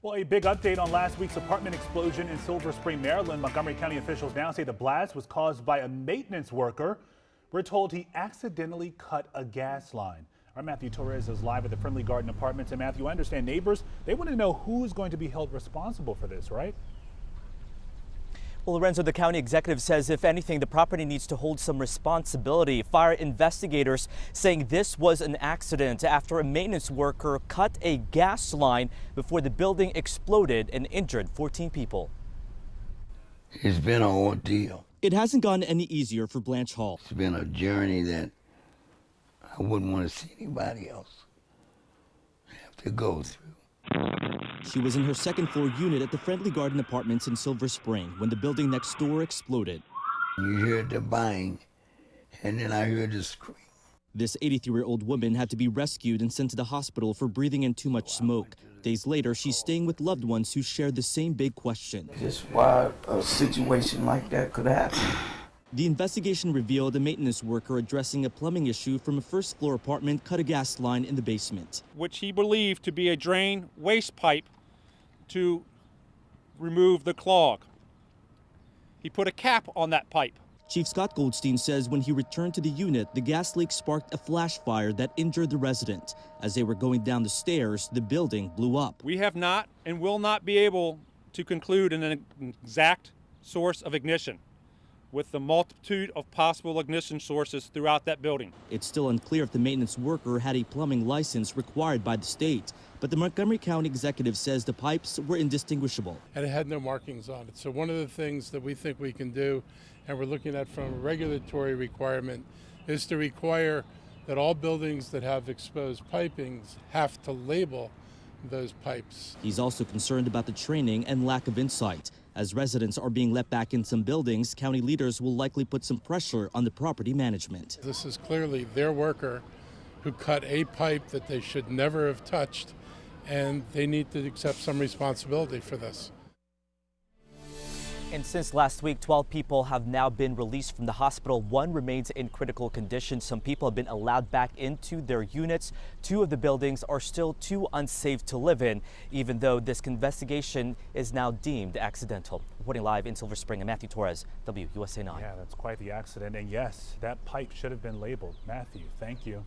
Well, a big update on last week's apartment explosion in Silver Spring, Maryland. Montgomery County officials now say the blast was caused by a maintenance worker. We're told he accidentally cut a gas line. Our Matthew Torres is live at the Friendly Garden Apartments. And Matthew, I understand neighbors, they want to know who's going to be held responsible for this, right? Well, Lorenzo, the county executive says if anything, the property needs to hold some responsibility. Fire investigators saying this was an accident after a maintenance worker cut a gas line before the building exploded and injured 14 people. It's been an ordeal. It hasn't gotten any easier for Blanche Hall. It's been a journey that I wouldn't want to see anybody else have to go through. She was in her second floor unit at the Friendly Garden Apartments in Silver Spring when the building next door exploded. You hear the bang, and then I heard the scream. This 83-year-old woman had to be rescued and sent to the hospital for breathing in too much smoke. Days later, she's staying with loved ones who share the same big question. Just why a situation like that could happen. The investigation revealed a maintenance worker addressing a plumbing issue from a first-floor apartment cut a gas line in the basement, which he believed to be a drain waste pipe to remove the clog. He put a cap on that pipe. Chief Scott Goldstein says when he returned to the unit, the gas leak sparked a flash fire that injured the resident. As they were going down the stairs, the building blew up. We have not and will not be able to conclude an exact source of ignition, with the multitude of possible ignition sources throughout that building. It's still unclear if the maintenance worker had a plumbing license required by the state, but the Montgomery County executive says the pipes were indistinguishable. And it had no markings on it. So one of the things that we think we can do, and we're looking at from a regulatory requirement, is to require that all buildings that have exposed pipings have to label those pipes. He's also concerned about the training and lack of insight. As residents are being let back in some buildings, county leaders will likely put some pressure on the property management. This is clearly their worker who cut a pipe that they should never have touched, and they need to accept some responsibility for this. And since last week, 12 people have now been released from the hospital. One remains in critical condition. Some people have been allowed back into their units. Two of the buildings are still too unsafe to live in, even though this investigation is now deemed accidental. Reporting live in Silver Spring, I'm Matthew Torres, WUSA 9. Yeah, that's quite the accident. And yes, that pipe should have been labeled. Matthew, thank you.